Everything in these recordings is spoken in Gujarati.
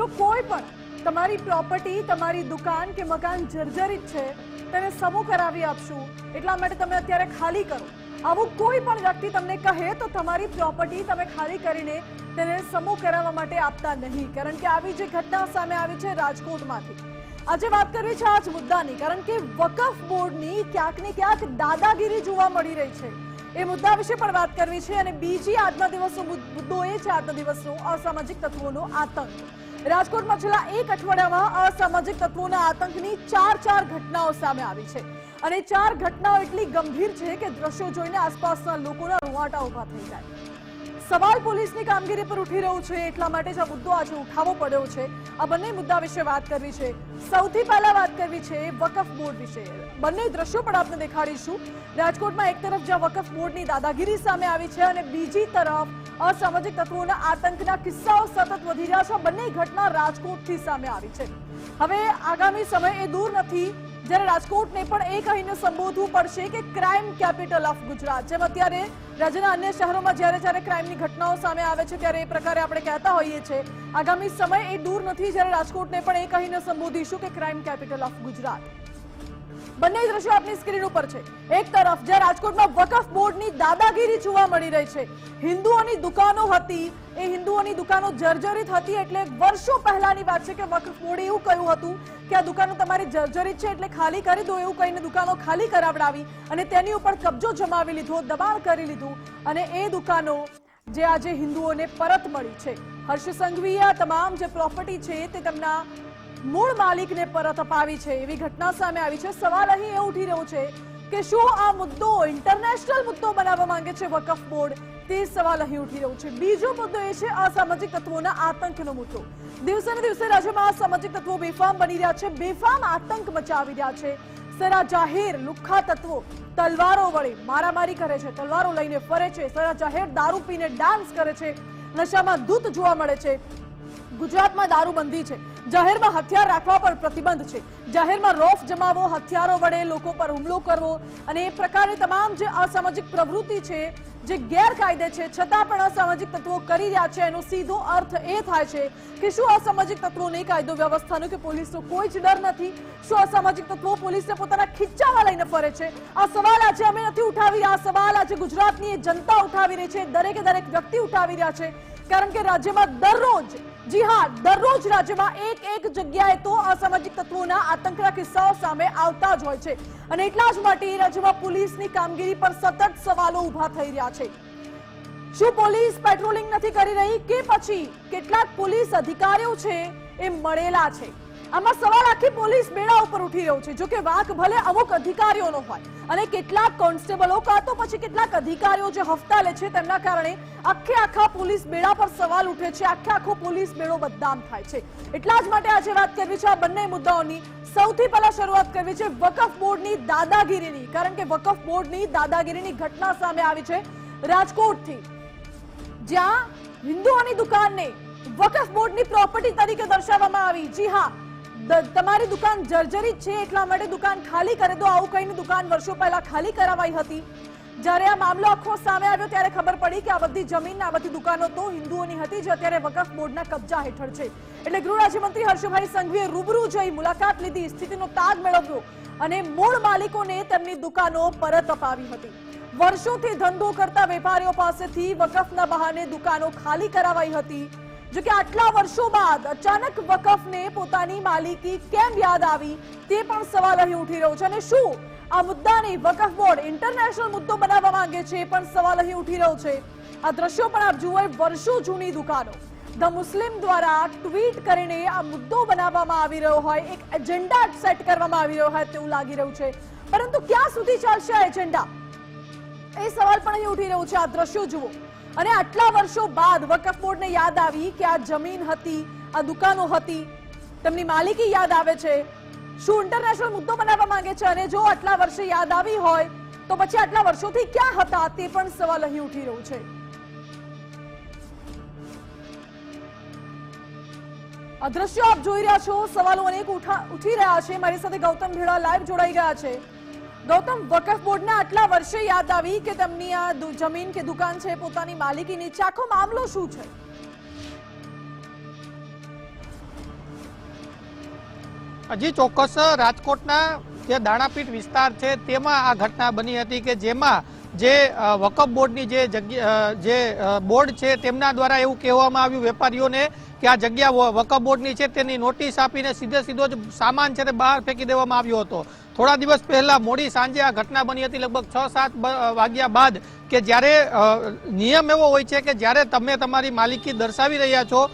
જો કોઈ પણ તમારી પ્રોપર્ટી, તમારી દુકાન કે મકાન જર્જરિત છે તેને સમૂહ કરાવી આપશું, એટલા માટે તમે અત્યારે ખાલી કરો, આવું કોઈ પણ વ્યક્તિ તમને કહે તો તમારી પ્રોપર્ટી તમે ખાલી કરીને તેને સમૂહ કરાવવા માટે આપતા નહીં. કારણ કે આવી જે ઘટના સામે આવી છે રાજકોટમાંથી, આજે વાત કરવી છે આ જ મુદ્દાની. કારણ કે વકફ બોર્ડની ક્યાંક ને ક્યાંક દાદાગીરી જોવા મળી રહી છે, એ મુદ્દા વિશે પણ વાત કરવી છે. અને બીજી આજના દિવસનો મુદ્દો એ છે, આજના દિવસનો અસામાજિક તત્વોનો આતંક. રાજકોટમાં છેલ્લા એક અઠવાડિયામાં અસામાજિક તત્વોના આતંકની ચાર ઘટનાઓ સામે આવી છે. અને 4 ઘટનાઓ એટલી ગંભીર છે કે દ્રશ્યો જોઈને આસપાસના લોકોના રૂવાટા ઉભા થઈ જાય. સવાલ પોલીસની કામગીરી પર ઉઠી રહ્યું છે, એટલા માટે જ આ મુદ્દો આજે ઉઠાવવો પડ્યો છે. આ બંને મુદ્દા વિશે વાત કરવી છે. સૌથી પહેલા વાત કરવી છે વકફ બોર્ડ વિશે. બંને દ્રશ્યો પણ આપને દેખાડીશું. રાજકોટમાં એક તરફ જ્યાં વકફ બોર્ડની દાદાગીરી સામે આવી છે અને બીજી તરફ અસામાજિક તત્વોના આતંકના કિસ્સાઓ સતત વધી રહ્યા છે. બંને ઘટના રાજકોટથી સામે આવી છે. હવે આગામી સમય એ દૂર નથી જ્યારે રાજકોટને પણ એ કહીને સંબોધવું પડશે કે ક્રાઇમ કેપિટલ ઓફ ગુજરાત. જેમ અત્યારે રાજ્યના અન્ય શહેરોમાં જ્યારે ક્રાઇમની ઘટનાઓ સામે આવે છે ત્યારે એ પ્રકારે આપણે કહેતા હોઈએ છીએ, આગામી સમય એ દૂર નથી જ્યારે રાજકોટને પણ એ કહીને સંબોધીશું કે ક્રાઇમ કેપિટલ ઓફ ગુજરાત. બંને દ્રશ્યો આપની સ્ક્રીન ઉપર છે. એક તરફ જ્યાં રાજકોટમાં વકફ બોર્ડની દાદાગીરી જોવા મળી રહી છે, હિન્દુઓની દુકાનો હતી, એ હિન્દુઓની દુકાનો જર્જરિત હતી. એટલે વર્ષો પહેલાની વાત છે કે વકફ બોર્ડે એવું કહ્યું હતું કે આ દુકાનો તમારી જર્જરિત છે એટલે ખાલી કરી દો, એવું કહીને દુકાનો ખાલી કરાવડાવી અને તેની ઉપર કબજો જમાવી લીધો, દબાણ કરી લીધું. અને એ દુકાનો જે આજે હિન્દુઓને પરત મળી છે. હર્ષ સંઘવીએ આ તમામ જે પ્રોપર્ટી છે તે તેમના મૂળ માલિકને પરત અપાવી છે, એવી ઘટના સામે આવી છે. સવાલ અહીં એ ઉઠી રહ્યો છે કે શું આ મુદ્દો ઇન્ટરનેશનલ મુદ્દો બનાવવા માંગે છે વકફ બોર્ડ? તે સવાલ અહીં ઉઠી રહ્યો છે. બીજો મુદ્દો એ છે અસામાજિક તત્વોના આતંકનો મુદ્દો. દિવસે ને દિવસે રાજ્યમાં અસામાજિક તત્વો બેફામ બની રહ્યા છે, બેફામ આતંક મચાવી રહ્યા છે. સરા જાહેર લુખ્ખા તત્વો તલવારો વડે મારામારી કરે છે, તલવારો લઈને ફરે છે, સરા જાહેર દારૂ પીને ડાન્સ કરે છે, નશામાં ધૂત જોવા મળે છે. ગુજરાતમાં દારૂબંધી છે, જાહેરમાં હથિયાર રાખવા પર પ્રતિબંધ છે, જાહેરમાં રોફ જમાવો, હથિયારો વડે લોકો પર હુમલો કરવો અને એ પ્રકારે તમામ જે અસામાજિક પ્રવૃત્તિ છે, જે ગેરકાયદે છે, છતાં પણ અસામાજિક તત્વો કરી રહ્યા છે. એનો સીધો અર્થ એ થાય છે કે શું અસામાજિક તત્વોને કાયદો વ્યવસ્થાનો કે પોલીસનો કોઈ જ ડર નથી? શું અસામાજિક તત્વો પોલીસને પોતાના ખીચામાં લઈને ફરે છે? આ સવાલ આજે અમે નથી ઉઠાવી રહ્યા, આ સવાલ આજે ગુજરાતની જનતા ઉઠાવી રહી છે, દરેકે દરેક વ્યક્તિ ઉઠાવી રહ્યા છે. કારણ કે રાજ્યમાં દરરોજ, જી હા, દરરોજ રાજ્યમાં એક જગ્યાએ તો અસામાજિક તત્વોના આતંકના કિસ્સાઓ સામે આવતા જ હોય છે. અને એટલા જ માટે રાજ્યમાં પોલીસની કામગીરી પર સતત સવાલો ઉભા થઈ રહ્યા છે. શું પોલીસ પેટ્રોલિંગ નથી કરી રહી કે પછી કેટલાક પોલીસ અધિકારીઓ છે એ મળેલા છે? આમાં સવાલ આખી પોલીસ બેડા ઉપર ઉઠી રહ્યો છે. જો કે વાંક ભલે અમુક અધિકારીઓનો હોય અને કેટલાક કોન્સ્ટેબલો કાં તો પછી કેટલાક અધિકારીઓ જે હફતા લે છે તેમના કારણે આખા પોલીસ બેડા પર સવાલ ઉઠે છે, આખો પોલીસ બેડો બદનામ થાય છે. એટલા જ માટે આજે વાત કરવી છે આ બંને મુદ્દાઓની. સૌથી પહેલા શરૂઆત કરવી છે વકફ બોર્ડની દાદાગીરીની. કારણ કે વકફ બોર્ડની દાદાગીરીની ઘટના સામે આવી છે રાજકોટથી, જ્યાં હિન્દુઓની દુકાનને વકફ બોર્ડની પ્રોપર્ટી તરીકે દર્શાવવામાં આવી. જી હા, તમારી દુકાન જર્જરિત છે એટલા માટે દુકાન ખાલી કરી દો, આવું કહીને દુકાન વર્ષો પહેલા ખાલી કરાવાઈ હતી. જ્યારે આ મામલો આખો સામે આવ્યો ત્યારે ખબર પડી કે આ બધી જમીન, આ બધી દુકાનો તો હિન્દુઓની હતી જે અત્યારે વકફ બોર્ડના કબજા હેઠળ છે. એટલે ગૃહ રાજ્યમંત્રી હર્ષભાઈ સંઘવીએ રૂબરૂ જઈ મુલાકાત લીધી, સ્થિતિનો તાગ મેળવ્યો અને મૂળ માલિકોને તેમની દુકાનો પરત અપાવી હતી. વર્ષોથી ધંધો કરતા વેપારીઓ પાસેથી વકફના બહાને દુકાનો ખાલી કરાવાઈ હતી. જો કે આટલા વર્ષો બાદ અચાનક વકફને પોતાની માલિકી કેમ યાદ આવી તે પણ સવાલ અહીં ઉઠી રહ્યો છે. અને શું આ મુદ્દાને વકફ બોર્ડ ઇન્ટરનેશનલ મુદ્દો બનાવવા માંગે છે, પણ સવાલ અહીં ઉઠી રહ્યો છે. આ દ્રશ્યો પણ આપ જુઓ, વર્ષો જૂની દુકાનો ધ મુસ્લિમ દ્વારા ટ્વીટ કરીને આ મુદ્દો બનાવવામાં આવી રહ્યો હોય, એક એજન્ડા સેટ કરવામાં આવી રહ્યો હોય તેવું લાગી રહ્યું છે. પરંતુ ક્યાં સુધી ચાલશે આ એજન્ડા, એ સવાલ પણ અહીં ઉઠી રહ્યો છે. આ દ્રશ્યો જુઓ અને આટલા વર્ષો બાદ વકફ બોર્ડને યાદ આવી કે આ જમીન હતી, આ દુકાનો હતી, તેમની માલિકી યાદ આવે છે. શું ઇન્ટરનેશનલ મુદ્દો બનાવવા માંગે છે? અને જો આટલા વર્ષે યાદ આવી હોય તો પછી આટલા વર્ષોથી ક્યાં હતા તે પણ સવાલ અહીં ઉઠી રહ્યો છે. આ દ્રશ્યો આપ જોઈ રહ્યા છો, સવાલો અનેક ઉઠી રહ્યા છે. મારી સાથે ગૌતમ ભેડા લાઈવ જોડાઈ ગયા છે. ગૌતમ, વકફ બોર્ડના આટલા વર્ષે યાદ આવી કે તેમની આ જમીન કે દુકાન છે પોતાની માલિકીની, આખો મામલો શું છે? હજી ચોક્કસ રાજકોટના જે દાણાપીઠ વિસ્તાર છે તેમાં આ ઘટના બની હતી કે જેમાં જે વકફ બોર્ડની જે જગ્યા જે બોર્ડ છે તેમના દ્વારા એવું કહેવામાં આવ્યું વેપારીઓને કે આ જગ્યા વકફ બોર્ડની છે તેની નોટિસ આપીને સીધો જ સામાન છે તે બહાર ફેંકી દેવામાં આવ્યો હતો. થોડા દિવસ પહેલા મોડી સાંજે આ ઘટના બની હતી, લગભગ 6-7 વાગ્યા બાદ, કે જ્યારે નિયમ એવો હોય છે કે જ્યારે તમે તમારી માલિકી દર્શાવી રહ્યા છો,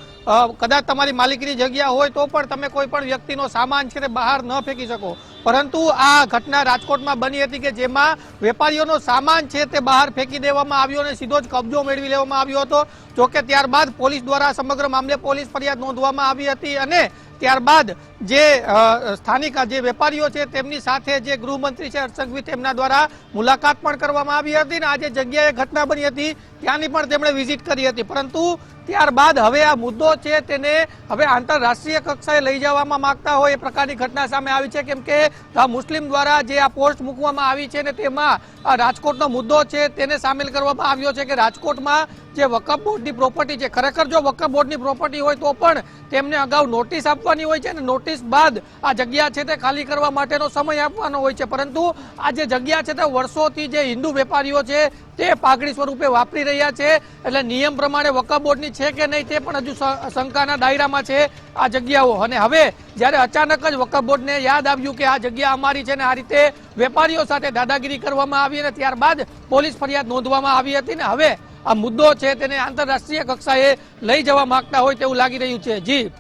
કદાચ તમારી માલિકીની જગ્યા હોય તો પણ તમે કોઈ પણ વ્યક્તિનો સામાન છે તે બહાર ન ફેંકી શકો. પરંતુ આ ઘટના રાજકોટમાં બની હતી કે જેમાં વેપારીઓનો સામાન છે તે બહાર ફેંકી દેવામાં આવ્યો અને સીધો જ કબજો મેળવી લેવામાં આવ્યો હતો. જોકે ત્યારબાદ પોલીસ દ્વારા સમગ્ર મામલે પોલીસ ફરિયાદ નોંધવામાં આવી હતી અને ત્યારબાદ જે સ્થાનિક જે વેપારીઓ છે તેમની સાથે જે ગૃહમંત્રી છે હર્ષ સંઘવી તેમના દ્વારા મુલાકાત પણ કરવામાં આવી હતી અને આ જે જગ્યાએ ઘટના બની હતી ત્યાંની પણ તેમણે વિઝિટ કરી હતી. પરંતુ ત્યારબાદ હવે આ મુદ્દો છે તેને હવે આંતરરાષ્ટ્રીય કક્ષાએ લઈ જવામાં માંગતા હોય એ પ્રકારની ઘટના સામે આવી છે, કેમ કે મુસ્લિમ દ્વારા જે આ પોસ્ટ મૂકવામાં આવી છે ને તેમાં રાજકોટનો મુદ્દો છે તેને સામેલ કરવામાં આવ્યો છે કે રાજકોટમાં જે વકફ બોર્ડની પ્રોપર્ટી છે, ખરેખર જો વકફ બોર્ડની પ્રોપર્ટી હોય તો પણ તેમને અગાઉ નોટિસ આપવાની હોય છે અને નોટિસ બાદ આ જગ્યા છે તે ખાલી કરવા માટેનો સમય આપવાનો હોય છે. પરંતુ આ જે જગ્યા છે તે વર્ષોથી જે હિન્દુ વેપારીઓ છે તે પાઘડી સ્વરૂપે વાપરી રહ્યા છે, એટલે નિયમ પ્રમાણે વકફ બોર્ડની છે કે નહીં તે પણ હજુ શંકાના દાયરામાં છે આ જગ્યાઓ. અને હવે જ્યારે અચાનક જ વકફ બોર્ડને યાદ આવ્યું કે આ જગ્યા અમારી છે ને આ રીતે વેપારીઓ સાથે દાદાગીરી કરવામાં આવી અને ત્યારબાદ પોલીસ ફરિયાદ નોંધવામાં આવી હતી ને હવે આ મુદ્દો છે તેને આંતરરાષ્ટ્રીય કક્ષાએ લઈ જવા માંગતા હોય તેવું લાગી રહ્યું છે. જી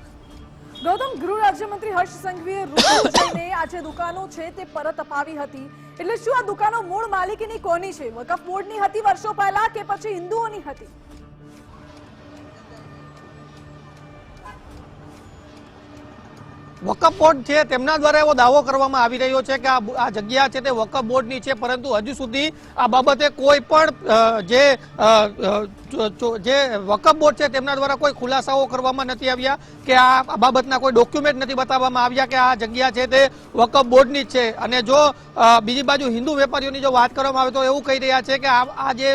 ગૌતમ, ગૃહ રાજ્યમંત્રી હર્ષ સંઘવીએ રૂબરૂ જઈને આ જે દુકાનો છે તે પરત અપાવી હતી, એટલે શું આ દુકાનો મૂળ માલિકીની કોની છે? વકફ બોર્ડની હતી વર્ષો પહેલા કે પછી હિન્દુઓની હતી? વકફ બોર્ડ છે તેમના દ્વારા એવો દાવો કરવામાં આવી રહ્યો છે કે આ જગ્યા છે તે વકફ બોર્ડની છે, પરંતુ હજુ સુધી આ બાબતે કોઈ પણ જે વકફ બોર્ડ છે તેમના દ્વારા કોઈ ખુલાસાઓ કરવામાં નથી આવ્યા કે આ બાબતના કોઈ ડોક્યુમેન્ટ નથી બતાવવામાં આવ્યા કે આ જગ્યા છે તે વકફ બોર્ડની જ છે. અને જો બીજી બાજુ હિન્દુ વેપારીઓની જો વાત કરવામાં આવે તો એવું કહી રહ્યા છે કે આ જે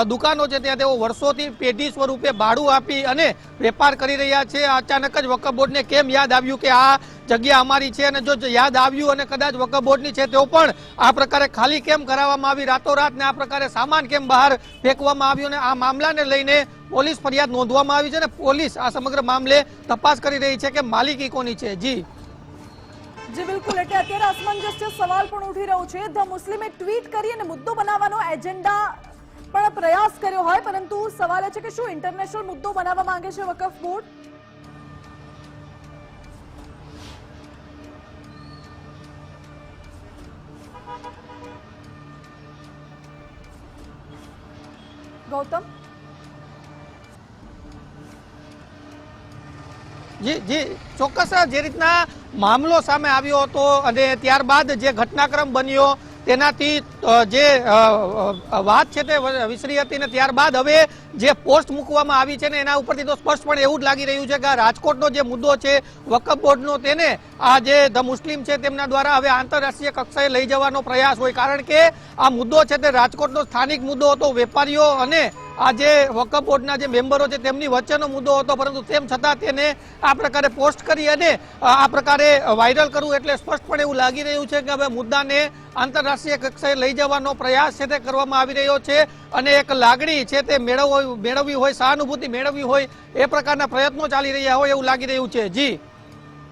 દુકાનો છે ત્યાં તેઓ વર્ષોથી પેઢી સ્વરૂપે ભાડું આપી અને વેપાર કરી રહ્યા છે. અચાનક જ વકફ બોર્ડને કેમ યાદ આવ્યું કે આ જગ્યા અમારી છે અને જો યાદ આવ્યું અને કદાચ વકફ બોર્ડની છે તો પણ આ પ્રકારે ખાલી કેમ કરાવવામાં આવી રાતોરાત ને આ પ્રકારે સામાન કેમ બહાર ફેંકવામાં આવ્યો ને આ મામલાને લઈને પોલીસ ફરિયાદ નોંધવામાં આવી છે અને પોલીસ આ સમગ્ર મામલે તપાસ કરી રહી છે કે માલિકી કોની છે. જી બિલકુલ, એટલે અત્યારે અસમંજસ સવાલ પણ ઉઠી રહ્યો છે. ધ મુસ્લિમે ટ્વીટ કરી અને મુદ્દો બનાવવાનો એજન્ડા પણ પ્રયાસ કર્યો હોય, પરંતુ સવાલ એ છે કે શું ઇન્ટરનેશનલ મુદ્દો બનાવવા માંગે છે વકફ બોર્ડ? ગૌતમ, જી ચોક્કસ. જે રીતના મામલો સામે આવ્યો હતો અને ત્યારબાદ જે ઘટનાક્રમ બન્યો તેનાથી જે વાત છે તે વિસરી હતી ને ત્યારબાદ હવે જે પોસ્ટ મૂકવામાં આવી છે ને એના ઉપરથી તો સ્પષ્ટપણે એવું જ લાગી રહ્યું છે કે આ રાજકોટનો જે મુદ્દો છે વકફ બોર્ડનો તેને આ જે ધ મુસ્લિમ છે તેમના દ્વારા હવે આંતરરાષ્ટ્રીય કક્ષાએ લઈ જવાનો પ્રયાસ હોય, કારણ કે આ મુદ્દો છે તે રાજકોટનો સ્થાનિક મુદ્દો હતો, વેપારીઓ અને આ જે વકફ બોર્ડના જે મેમ્બરો છે તેમની વચ્ચેનો મુદ્દો હતો, પરંતુ તેમ છતાં તેને આ પ્રકારે પોસ્ટ કરી અને આ પ્રકારે વાયરલ કરવું એટલે સ્પષ્ટપણે એવું લાગી રહ્યું છે કે હવે મુદ્દાને આંતરરાષ્ટ્રીય કક્ષાએ લઈ જવાનો પ્રયાસ છે તે કરવામાં આવી રહ્યો છે અને એક લાગણી છે તે મેળવવી હોય, સહાનુભૂતિ મેળવવી હોય એ પ્રકારના પ્રયત્નો ચાલી રહ્યા હોય એવું લાગી રહ્યું છે.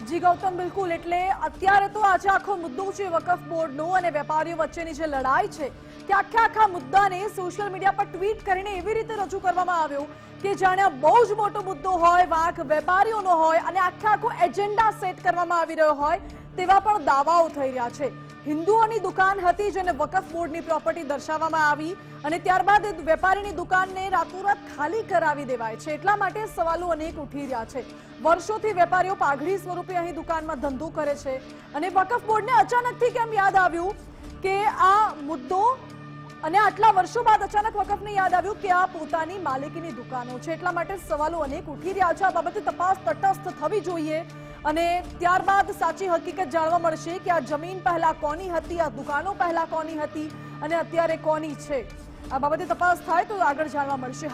જી ગૌતમ, બિલકુલ, એટલે અત્યારે તો આજે આખો મુદ્દો છે વકફ બોર્ડનો અને વેપારીઓ વચ્ચેની જે લડાઈ છે તે આખા મુદ્દાને સોશિયલ મીડિયા પર ટ્વીટ કરીને એવી રીતે રજૂ કરવામાં આવ્યો કે જાણે બહુ જ મોટો મુદ્દો હોય, વાંક વેપારીઓનો હોય અને આખો એજન્ડા સેટ કરવામાં આવી રહ્યો હોય તેવા પણ દાવાઓ થઈ રહ્યા છે. હિન્દુઓની દુકાન હતી જેને વકફ બોર્ડની પ્રોપર્ટી દર્શાવવામાં આવી અને ત્યારબાદ વેપારીની દુકાનને રાતોરાત ખાલી કરાવી દેવાય છે, એટલા માટે સવાલો અનેક ઉઠી રહ્યા છે. વર્ષોથી વેપારીઓ પાઘડી સ્વરૂપે અહીં દુકાનમાં ધંધો કરે છે અને વકફ બોર્ડને અચાનકથી કેમ યાદ આવ્યું કે આ મુદ્દો અને આટલા વર્ષો બાદ અચાનક વકફને યાદ આવ્યું કે આ પોતાની માલિકીની દુકાનો છે, એટલા માટે સવાલો અનેક ઉઠી રહ્યા છે. આ બાબતે તપાસ તટસ્થ થવી જોઈએ અને ત્યારબાદ સાચી હકીકત જાણવા મળશે કે આ જમીન પહેલા કોની હતી, આ દુકાનો પહેલા કોની હતી અને અત્યારે કોની છે. આ બાબતે તપાસ થાય તો આગળ જાણવા મળશે.